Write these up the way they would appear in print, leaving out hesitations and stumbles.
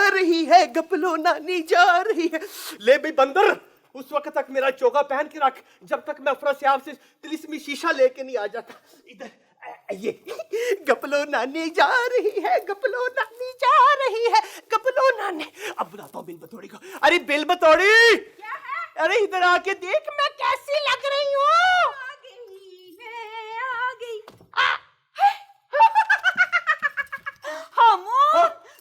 रही है, गपलो नानी जा रही है। ले भाई बंदर, उस वक्त तक मेरा चोगा पहन के रख जब तक मैं अफरा से तिलिस्मी शीशा लेके नहीं आ जाता। इधर ये गपलो नानी जा रही है, गपलो नानी जा रही है, गपलो नानी। अब बुलाता हूँ बिल बतौड़ी को। अरे बिल बतौड़ी, क्या है? अरे इधर आके देख मैं कैसी लग रही हूँ। आ गई। हाँ?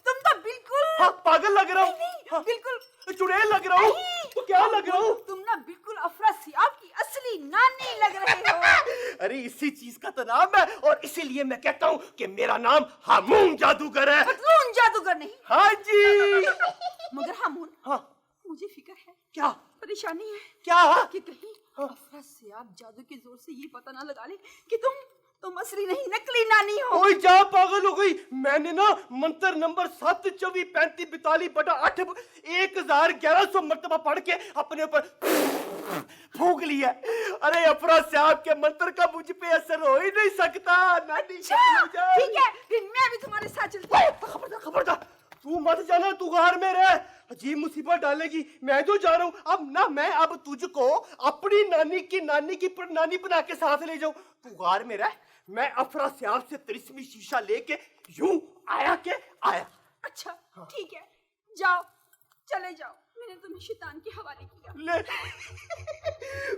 तुम तो बिल्कुल हाँ, पागल लग रहा हूँ। हाँ, बिल्कुल चुड़ैल लग रहा हूँ। तो क्या लग रहा हूँ? तुम ना बिल्कुल अफरा सियाब की असली नानी लग रहे हो। अरे इसी चीज का तो नाम है और इसीलिए मैं कहता हूँ कि मेरा नाम हामून जादूगर है। पतलून जादूगर नहीं। हाँ जी। मगर हामून, हाँ, मुझे फिक्र है, क्या परेशानी है क्या? कि कहीं अफरा सियाब जादू के जोर से ये पता ना लगा ले कि तुम असली नहीं नकली नानी हो। ओए जा, पागल हो गई। मैंने ना मंत्र नंबर 7 24 35 42 बटा 8 1100 मर्तबा पढ़ के अपने ऊपर फूंक लिया। अरे अफरा साहब के मंत्र का मुझ पे असर हो ही नहीं सकता। नानी ठीक है, फिर मैं भी तुम्हारे साथ चलती हूँ। खबरदार, तू मत जाना, तू घर में रह, अजीब मुसीबत डालेगी। मैं जो जा रहा हूँ अब तुझको अपनी नानी की नानी बना के साथ ले जाऊं। तू घर में रह, मैं अफरा सियाब से तिलिस्मी शीशा लेके यूं आया। अच्छा ठीक है, जाओ, चले जाओ। मैंने तुम्हें शैतान के हवाले किया। ले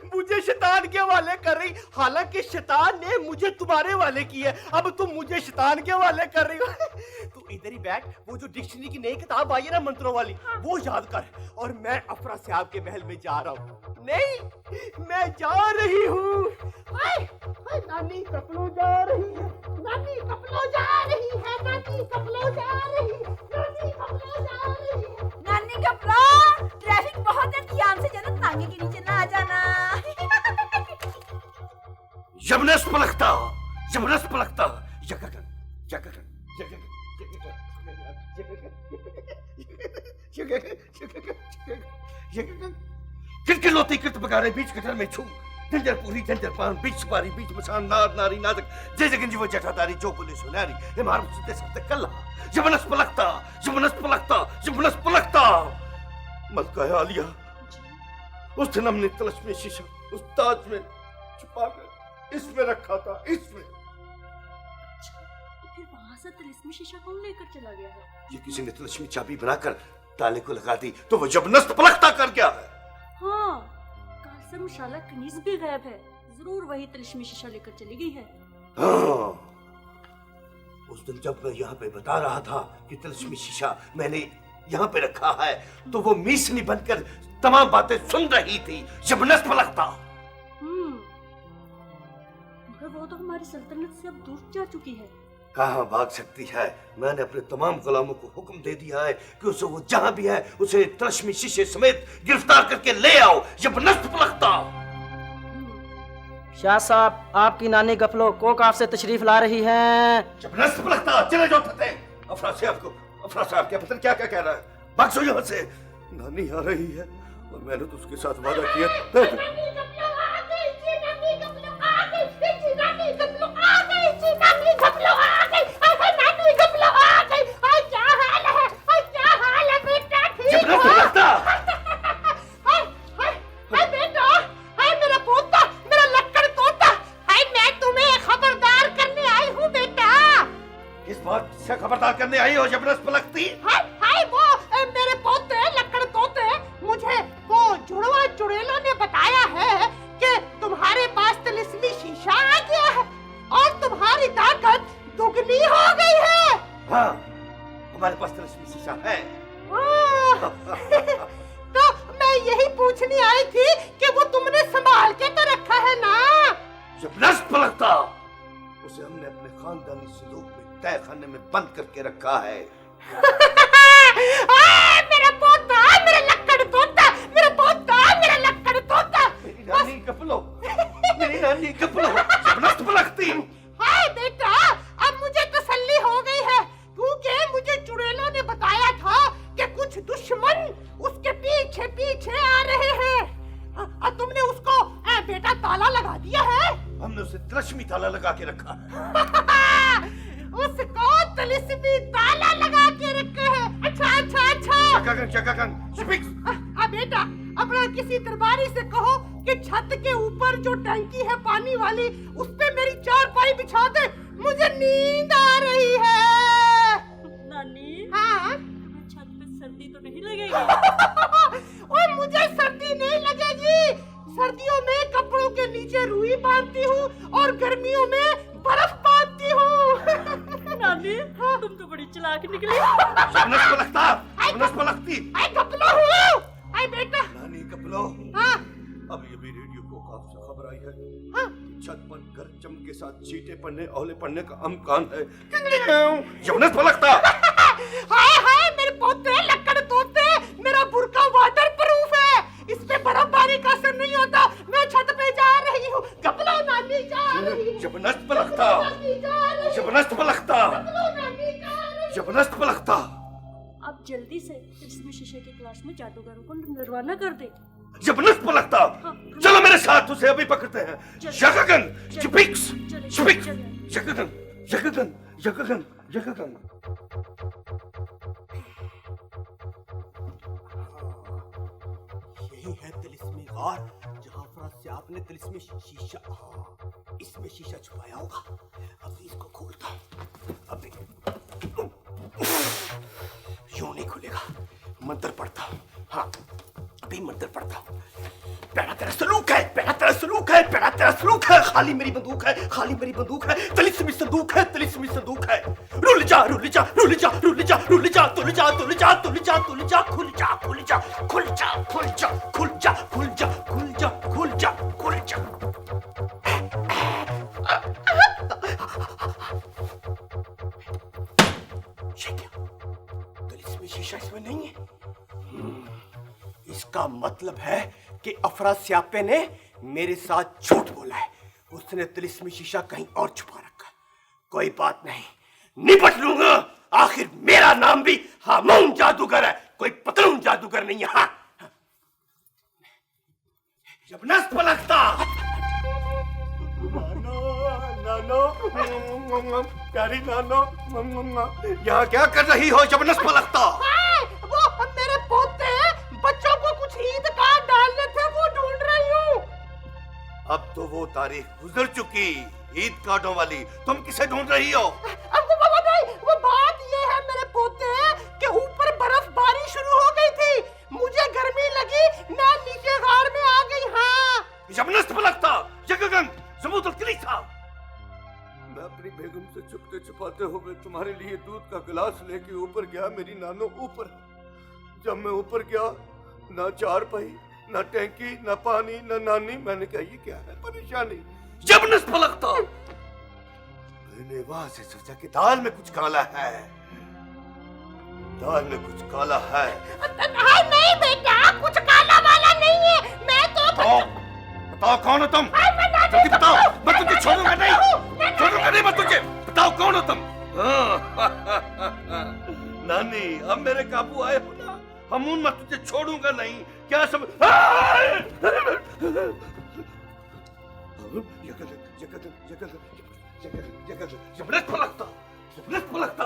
मुझे शैतान के हवाले कर रही, हालांकि शैतान ने मुझे तुम्हारे हवाले किया है। अब तुम मुझे शैतान के हवाले कर रही हो। तू इधर ही बैठ, वो जो डिक्शनरी की नई किताब आई है ना मंत्रों वाली, वो याद कर। और मैं अफरा सियाब के महल में जा रहा हूँ। नहीं, मैं जा रही हूँ। नानी कपलो जा रही है, नानी कपलो जा रही है, नानी कपलो जा रही है, नानी कपलो जा रही है। नानी कपड़ा, ट्रैफिक बहुत है, ध्यान से जाना, तांगे के नीचे ना आ जाना। जबरदस्त पलकता किलकिलोती कृत बगारे बीच कटर में छू झंझर पूरी झंझर पान बीच सुपारी बीच मसान नार नारी नाजक जय जगन जीव जठादारी जो बोले सुनारी ये मार सुते सकते कल्ला जबरदस्त पलकता मलका आलिया उस दिन हमने तिलिस्मी शीशा उस ताज में छुपाकर इसमें रखा था, इसमें। तो फिर वहां से तिलिस्मी शीशा कौन लेकर चला गया है? ये किसी ने तिलिस्मी चाबी बनाकर ताले को लगा दी तो वो जबरदस्त पलकता कर गया है। हाँ, काल से मुशाला कनीज भी गायब है, जरूर वही तिलिस्मी शीशा लेकर चली गई है। हाँ, उस दिन जब मैं यहाँ पे बता रहा था कि तिलिस्मी शीशा मैंने यहाँ पे रखा है तो वो मीसनी बनकर तमाम बातें सुन रही थी। जबरदस्त पलकता। मगर वो तो हमारी सल्तनत से अब दूर जा चुकी है। कहाँ भाग सकती है? मैंने अपने तमाम गुलामों को हुक्म दे दिया है कि उसे वो जहाँ भी है उसे तिलिस्मी शीशे समेत गिरफ्तार करके ले आओ। जबरदस्त पलकता। शाह साहब, आपकी नानी गफलो कोक आपसे तशरीफ ला रही हैं। जबरदस्त पलकता। चले जाओ फतेह। अफरा साहब क्या पता क्या कह रहा है? भाग जाओ यहाँ से। नानी आ रही है और मैंने तो उसके साथ वादा किया। खबरदार करने आई हो जबरदस्त पलकती। वो मेरे पोते लक्कड़ तोते, मुझे वो जुड़वा चुड़ैलों ने बताया है कि तुम्हारे पास तिलिस्मी शीशा आ गया है और तुम्हारी ताकत दुगनी हो गई है। हाँ, हमारे पास तिलिस्मी शीशा है। तो मैं यही पूछने आई थी कि वो तुमने संभाल के तो रखा है ना? जबरदस्त पलकता। उसे हमने अपने खानदानी संदूक में तय खाने में बंद करके रखा है। मेरा पोता, मेरा लक्कड़ तोता, मेरा पोता, मेरा लक्कड़ तोता। मेरी नानी कपलो जबरदस्त पलकती। हाय बेटा, अब मुझे तसल्ली हो गई है क्योंकि मुझे चुड़ैलों ने बताया था कि कुछ दुश्मन उसके पीछे पीछे आ रहे हैं। तुमने उसको बेटा ताला लगा दिया है? हमने उसे तिलिस्मी ताला लगा के रखा है। उसको तिलिस्मी ताला लगा के रखा है। अच्छा बेटा अपना किसी दरबारी से कहो कि छत के ऊपर जो टंकी है पानी वाली उस पे मेरी चारपाई बिछा दे, मुझे नींद आ रही है। नानी हाँ छत पे सर्दी तो नहीं लगेगी? ओए मुझे सर्दी नहीं लगेगी। सर्दियों में कपड़ों के नीचे रुई बांधती हूँ और गर्मियों में बर्फ बांधती हूँ। नानी तुम तो बड़ी चालाक निकली। बेटा नानी कपलो, हाँ अभी रेडियो को काफ से खबर आई है। हाँ छत पर गरज चमक के साथ चींटे पड़ने ओले पड़ने का अमकान है। जबरदस्त पलकता। हाय हाय मेरे पोते लक्कड़ तोते, मेरा बुर्का वाटर प्रूफ है, इस पे बर्फबारी का असर नहीं होता। मैं छत पे जा रही हूँ, कपलो नानी जा रही हूँ। जबरदस्त पलकता, जबरदस्त पलकता, जबरदस्त पलकता। अब जल्दी से इसमें शीशे की क्लास में जादूगरों को रवाना कर दे। जबरदस्त पलकता। चलो मेरे साथ, उसे अभी पकड़ते हैं। यकगन, चिपिक्स, चिपिक्स, यकगन, यकगन, यकगन, यकगन। यही है तिलिस्मी गार जहाँ अफरास्याब ने तिलिस्मी शीशा, हाँ इसमें शीशा छुपाया होगा। अभी इसको खोलता हूँ। अभी यूं नहीं खुलेगा, मंत्र पढ़ता हूँ। हाँ अभी मंत्र पढ़ता हूँ। पहला तेरा सलूक है, पहला तेरा सलूक है, पहला तेरा सलूक है। खाली मेरी बंदूक है, खाली मेरी बंदूक है। तिलिस्मी संदूक है, तिलिस्मी संदूक है। रुल जा रुल जा रुल जा रुल जा रुल जा तुल जा तुल जा तुल जा तुल जा खुल जा खुल जा खुल जा खुल जा खुल जा खुल जा खुल जा खुल जा खुल जा। ये क्या? तिलिस्मी शीशा इसमें नहीं है। इसका मतलब है कि अफरास्यापे ने मेरे साथ झूठ बोला है। उसने तिलिस्मी शीशा कहीं और छुपा रखा है। कोई बात नहीं, निपट लूंगा। आखिर मेरा नाम भी हामून जादूगर है, कोई पतलून जादूगर नहीं है। हाँ। जबरदस्त पलकता। नानो, प्यारी नानो, यहाँ क्या कर रही हो? जबरदस्त पलकता। वो मेरे पोते बच्चों को कुछ ईद कार्ड डालने थे, वो ढूंढ रही हूँ। अब तो वो तारीख गुजर चुकी, ईद कार्डों वाली। तुम किसे ढूंढ रही हो? वो बात ये है मेरे पोते कि ऊपर बर्फबारी शुरू हो गई थी, मुझे गर्मी लगी, मैं नीचे गार में आ गई। हाँ जबरदस्त पलकता। यकगन, ज़बूत अल-किलीसा। मैं अपनी बेगम से छुपते छुपाते हुए तुम्हारे लिए दूध का गिलास लेके ऊपर गया। मेरी नानो ऊपर। जब मैं ऊपर गया, ना चारपाई, ना टैंकी, ना पानी, ना नानी। मैंने कहा ये क्या है परेशानी? जबरदस्त पलकता। मैंने वहां से सोचा कि दाल में कुछ काला है, दाल में कुछ काला है। नहीं बेटा, कुछ काला वाला नहीं है। मैं तो बताओ कौन हो तुम? जल्दी बताओ, मैं तुझे छोड़ूंगा नहीं, छोड़ूंगा नहीं मैं तुझे। बताओ कौन हो तुम? नानी अब मेरे काबू आए हो ना, हमून मैं तुझे छोड़ूंगा नहीं। क्या सब? जबरदस्त पलकता, जबरदस्त पलकता,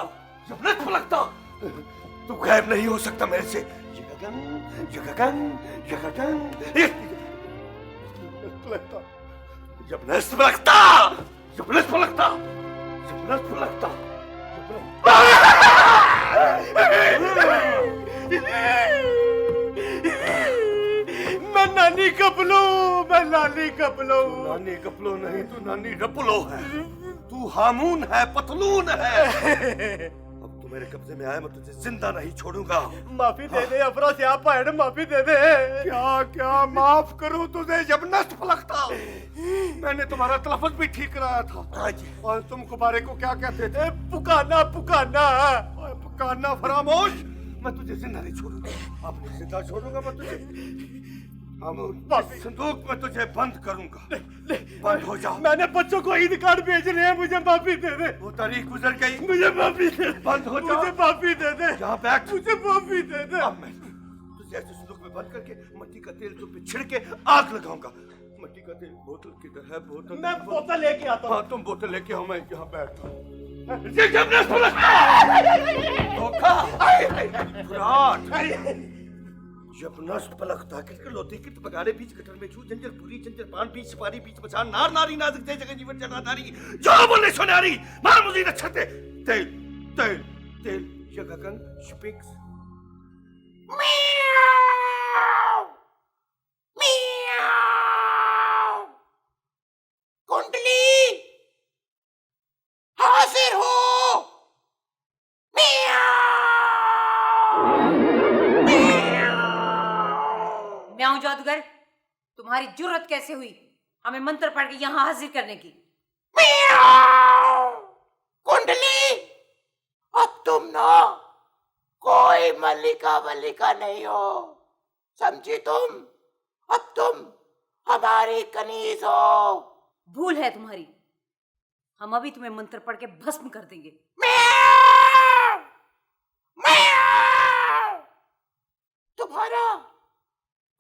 जबरदस्त पलकता। तू गायब नहीं हो सकता मेरे से। यकगन, यकगन, यकगन, पलकता, जबरदस्त पलकता, जबरदस्त पलकता, जबरदस्त पलकता। मैं नानी कपलो, मैं नानी कपलो। नानी कपलो नहीं, तू नानी रपलो है। तू हामून है, पतलून है। अब तू मेरे कब्जे में आया, मैं तुझे जिंदा नहीं छोड़ूंगा। माफी दे दे अफरास्याब भाई, माफी दे दे। क्या क्या माफ करूं तुझे? जबरदस्त पलकता। मैंने तुम्हारा तलफ़्फ़ुज़ भी ठीक कराया था। और तुम गुब्बारे को क्या कहते थे? पुकाना, पुकाना, पुकाना। फरामोश, मैं तुझे जिंदा नहीं छोड़ूंगा। अपनी जिंदा छोड़ूंगा मैं तुझे। संदूक में तुझे बंद करूंगा। बंद हो जा। मैंने बच्चों को ईद कार्ड भेजने हैं, मुझे माफी दे दे। वो तारीख गुजर गई, मुझे माफी दे। बंद हो जा, मुझे माफी दे दे। यहाँ बैठ, मुझे माफी दे दे। अब मैं तुझे ऐसे संदूक में बंद करके मट्टी का तेल तुम पे छिड़के आग लगाऊंगा। मट्टी का तेल बोतल किधर है? बोतल मैं बोतल लेके आता हूँ। हाँ तुम बोतल लेके आओ, मैं यहाँ बैठता हूँ। ये जबरदस्त पलटता धोखा जबरदस्त पलक ताकत के लोते के बगाड़े बीच गटर में छू जंजर पूरी जंजर पान बीच सुपारी बीच मचान नार नारी नाजुक ते जगह जीवन जनाधारी जो बोले सोनारी मार मुझे नक्षते तेल तेल तेल जगह कंग स्पीक्स कुंडली हाजिर हो। म्याऊं जादूगर, तुम्हारी जुर्रत कैसे हुई हमें मंत्र पढ़ के यहाँ हाजिर करने की? कुंडली, अब तुम ना कोई मल्लिका वल्लिका नहीं हो, समझी तुम? अब तुम हमारी कनीज हो। भूल है तुम्हारी, हम अभी तुम्हें मंत्र पढ़ के भस्म कर देंगे। तुम्हारा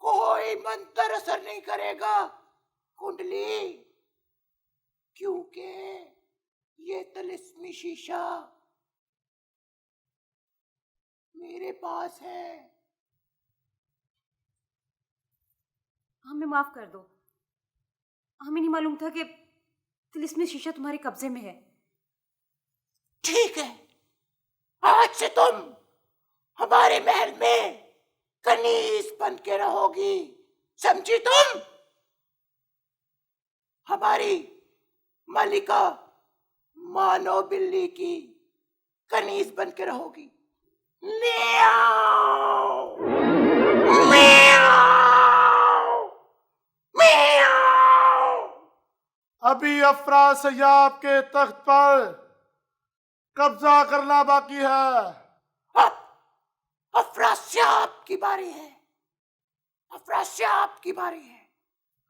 कोई मंत्र असर नहीं करेगा कुंडली, क्योंकि ये तिलिस्मी शीशा मेरे पास है। हमें माफ कर दो, हमें नहीं मालूम था कि तिलिस्मी शीशा तुम्हारे कब्जे में है। ठीक है, आज से तुम हमारे महल में कनीज बन के रहोगी, समझी तुम? हमारी मलिका मानो बिल्ली की कनीज बन के रहोगी। म्याऊ, म्याऊ, म्याऊ। अभी अफरासियाब के तख्त पर कब्जा करना बाकी है। अफरासियाब की बारी है, अफरासियाब की बारी है।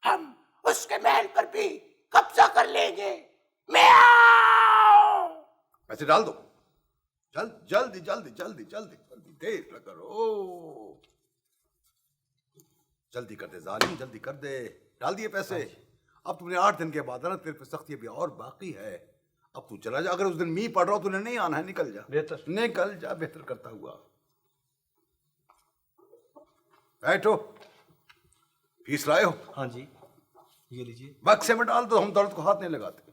हम उसके महल पर भी कब्जा कर लेंगे। म्याऊ। पैसे डाल दो, जल्दी जल्दी जल्दी जल्दी जल्दी, देर न करो, जल्दी कर दे जालिम, जल्दी कर दे। डाल दिए पैसे। अब तुमने 8 दिन के बाद आना, तेरे पे सख्ती अभी और बाकी है। अब तू चला जा, अगर उस दिन मी पड़ रहा हो तूने नहीं आना है, निकल जा। बेहतर निकल जा, बेहतर करता हुआ। बैठो, फीस लाए हो? हाँ जी, ये लीजिए। बक्से में डाल दो, हम दर्द को हाथ नहीं लगाते।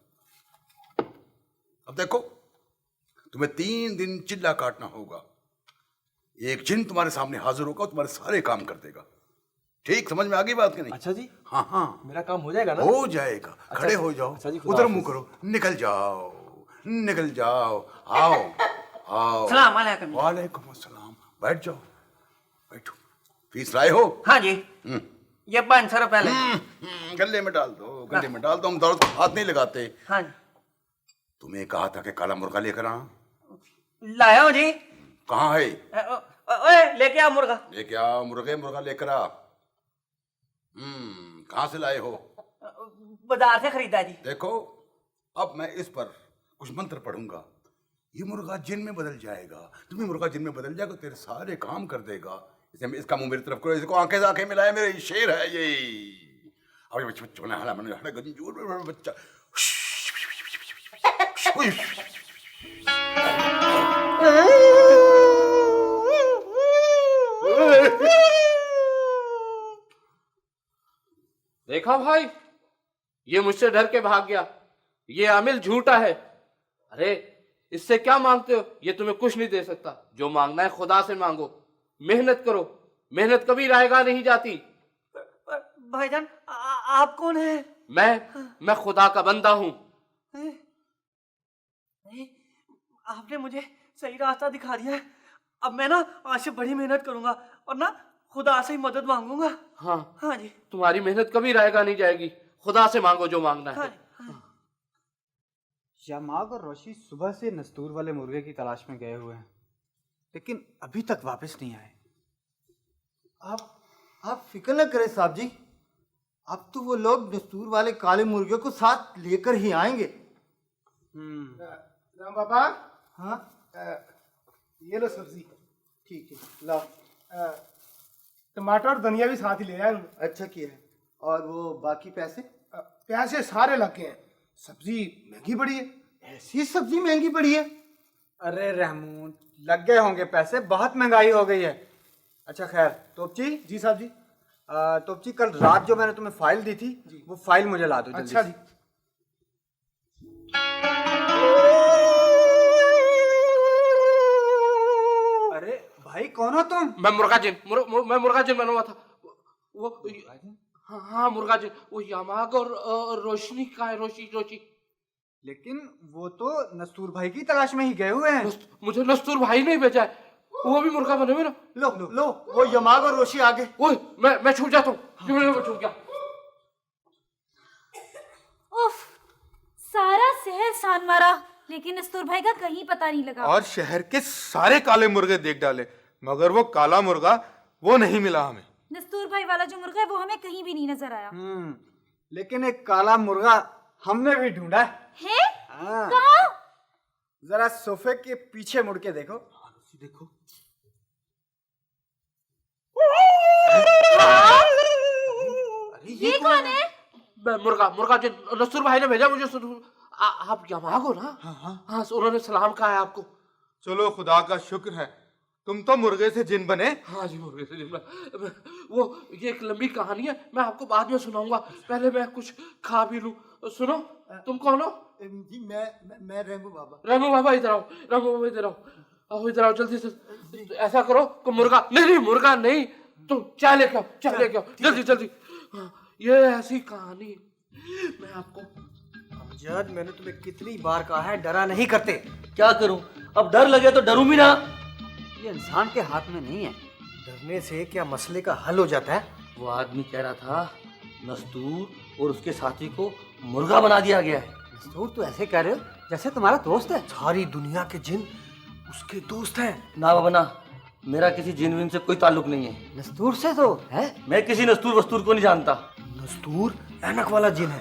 अब देखो, तुम्हें 3 दिन चिल्ला काटना होगा। एक जिन तुम्हारे सामने हाजिर होगा, तुम्हारे सारे काम कर देगा। ठीक, समझ में आ गई बात कि नहीं? अच्छा जी, हाँ हाँ, मेरा काम हो जाएगा ना? हो जाएगा। अच्छा, खड़े हो जाओ। अच्छा जी, खुदा उधर हाफिज। मुंह करो, निकल जाओ, निकल जाओ। आओ आओ। सलाम अलैकुम। वालेकुम अस्सलाम। बैठ जाओ, बैठो। फीस लाए हो? हाँ जी, ये 500 रुपए ले। गले में डाल दो, गले में डाल दो, हम दर्द को हाथ नहीं लगाते। हाँ, तुम्हें कहा था कि काला मुर्गा लेकर आ। लाया हूँ जी। कहाँ है? ओए, लेके आ मुर्गा। लेके आ मुर्गे, मुर्गा लेकर आ। कहाँ से लाए हो? बाजार से खरीदा जी। देखो, अब मैं इस पर कुछ मंत्र पढ़ूंगा, ये मुर्गा जिन में बदल जाएगा। तुम्हें मुर्गा जिन में बदल जाएगा, तेरे सारे काम कर देगा। इसे इसका मुंह मेरी तरफ करो, इसको आंखें से आंखें मिलाए, मेरे शेर है ये। अब बच्चा हाला मैंने हड़ा गंजूर बच्चा। देखा भाई, ये मुझसे डर के भाग गया। ये अमिल झूठा है। अरे इससे क्या मांगते हो? ये तुम्हें कुछ नहीं दे सकता। जो मांगना है खुदा से मांगो, मेहनत करो, मेहनत कभी रायगा नहीं जाती। भाईजान, आप कौन है? मैं खुदा का बंदा हूं। आपने मुझे सही रास्ता दिखा दिया है। अब मैं ना आज से बड़ी मेहनत करूंगा और ना खुदा से ही मदद मांगूंगा। हाँ हाँ जी, तुम्हारी मेहनत कभी रायगा नहीं जाएगी। खुदा से मांगो जो मांगना है। जमाग और रोशी सुबह से नस्तूर वाले मुर्गे की तलाश में गए हुए हैं, लेकिन अभी तक वापस नहीं आए। आप फिक्र न करें साहब जी, अब तो वो लोग नस्तूर वाले काले मुर्गे को साथ लेकर ही आएंगे। राम बाबा, हाँ, ये लो सब्जी। ठीक है, लाओ। टमाटर और धनिया भी साथ ही ले आए। अच्छा किया है। और वो बाकी पैसे? पैसे सारे लग गए हैं। सब्जी महंगी पड़ी है, ऐसी सब्जी महंगी पड़ी है। अरे रहमून, लग गए होंगे पैसे, बहुत महंगाई हो गई है। अच्छा खैर, तोपची जी साहब जी। तोपची, कल रात जो मैंने तुम्हें फाइल दी थी वो फाइल मुझे ला दो जल्दी अच्छा से। जी। अरे भाई, कौन हो तुम? मैं मुर्गा जिन मैं मुर्गा जिन बना हुआ था। वो हाँ मुर्गा जिन, वो यामाग और रोशनी का है। रोशी। लेकिन वो तो नस्तूर भाई की तलाश में ही गए हुए हैं। मुझे नस्तूर भाई नहीं भेजा है, वो भी मुर्गा बने हुए ना। लो वो यमाग और रोशी आगे। ओए मैं छूट जाता हूँ। मैं छूट गया। उफ, सारा शहर सान मारा, लेकिन नस्तूर भाई का कहीं पता नहीं लगा। और शहर के सारे काले मुर्गे देख डाले, मगर वो काला मुर्गा वो नहीं मिला हमें। नस्तूर भाई वाला जो मुर्गा है वो हमें कहीं भी नहीं नजर आया। लेकिन एक काला मुर्गा हमने भी ढूंढा है। हाँ। कहाँ? जरा सोफे के पीछे मुड़ के देखो। देखो। ये कौन है? मैं मुर्गा जिन, नस्तूर भाई ने भेजा मुझे। आप यामाग हो ना? हाँ, उन्होंने सलाम कहा है आपको। चलो खुदा का शुक्र है, तुम तो मुर्गे से जिन बने। हाँ जी, मुर्गे से जिन। वो ये एक लंबी कहानी है, मैं आपको बाद में सुनाऊंगा। पहले मैं कुछ खा भी लूं। सुनो, तुम कौन हो? जी मैं रेमू बाबा। रेमू बाबा इधर आओ। रेमू बाबा इधर आओ। इधर आओ जल्दी से। ऐसा करो कि मुर्गा नहीं, तुम चाय लेके आओ जल्दी। हाँ, ये ऐसी कहानी मैं आपको। अमजद, मैंने तुम्हें कितनी बार कहा है डरा नहीं करते। क्या करूं, अब डर लगे तो डरूं भी ना। ये इंसान के हाथ में नहीं है, डरने से क्या मसले का हल हो जाता है। वो आदमी कह रहा था नस्तूर और उसके साथी को मुर्गा बना दिया गया है। नस्तूर, तो ऐसे कह रहे हो जैसे तुम्हारा दोस्त है। सारी दुनिया के जिन उसके दोस्त हैं। ना बाबा ना, मेरा किसी जिन विन से कोई ताल्लुक नहीं है। नस्तूर से तो है। मैं किसी नस्तूर वस्तूर को नहीं जानता। नस्तूर ऐनक वाला जिन है,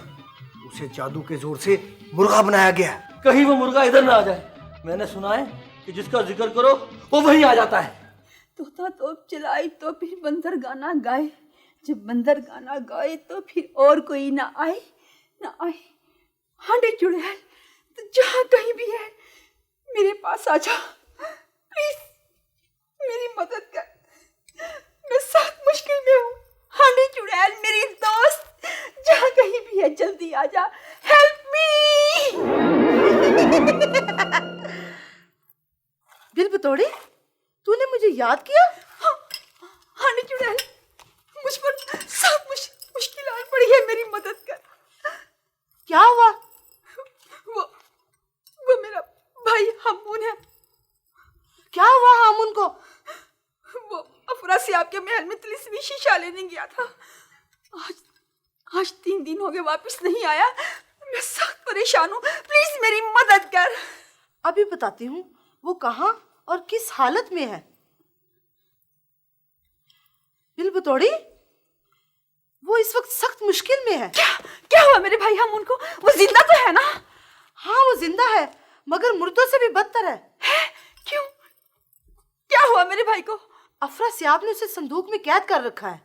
उसे जादू के जोर से मुर्गा बनाया गया है। कहीं वो मुर्गा इधर ना आ जाए। मैंने सुना है कि जिसका जिक्र करो वो वहीं आ जाता है। तोता तोप चलाई तो फिर बंदर गाना गाए, जब बंदर गाना गाए तो फिर और कोई ना आए। हांडे चुड़ैल, तो जहाँ कहीं भी है मेरे पास आ जा, प्लीज मेरी मदद कर, मैं सख्त मुश्किल में हूँ। हांडे चुड़ैल मेरी दोस्त, जहाँ कहीं भी है जल्दी आ जा, हेल्प मी। दिल बतौड़े, तूने मुझे याद किया? हांडे चुड़ैल, मुझ पर सब मुश्किल आ पड़ी है, मेरी मदद कर। क्या हुआ? वो मेरा भाई हामून है। क्या हुआ हामून को? वो अफरा से आपके महल में तिलिस्मी शीशा लेने गया था। आज 3 दिन हो गए वापस नहीं आया। मैं सख्त परेशान हूँ, प्लीज मेरी मदद कर। अभी बताती हूँ वो कहाँ और किस हालत में है। दिल बतौड़ी, वो इस वक्त सख्त मुश्किल में है। क्या हुआ मेरे भाई हामून को? वो जिंदा तो है ना? हाँ वो जिंदा है, मगर मुर्दों से भी बदतर है। क्यों? क्या हुआ मेरे भाई को? अफरा सियाब ने उसे संदूक में कैद कर रखा है।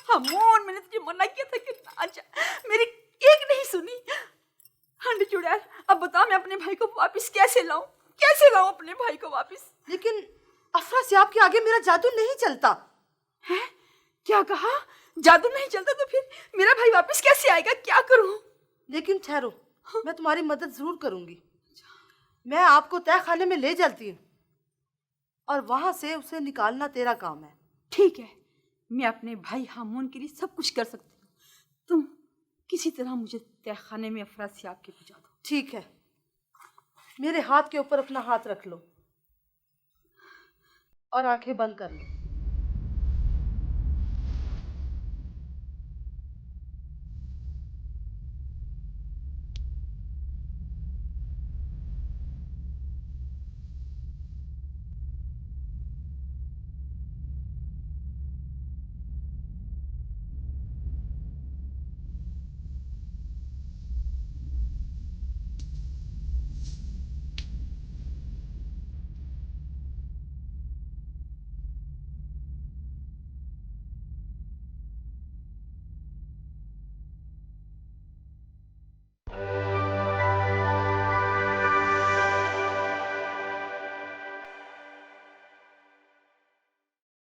हामून, मैंने तुझे मना किया था कि ना जा, मेरी एक नहीं सुनी। हांडी चुड़ैल, अब बता मैं अपने भाई को वापस कैसे लाऊं? अपने भाई को वापस? लेकिन अफरा सियाब के आगे मेरा जादू नहीं चलता है। क्या कहा? जादू नहीं चलता तो फिर मेरा भाई वापस कैसे आएगा? क्या करूं? लेकिन ठहरो, मैं तुम्हारी मदद जरूर करूंगी। मैं आपको तहखाने में ले चलती हूँ और वहां से उसे निकालना तेरा काम है। ठीक है, मैं अपने भाई हामून के लिए सब कुछ कर सकती हूँ। तुम किसी तरह मुझे तहखाने में अफरा सियाब के पहुंचा दो। ठीक है, मेरे हाथ के ऊपर अपना हाथ रख लो और आंखें बंद कर लो।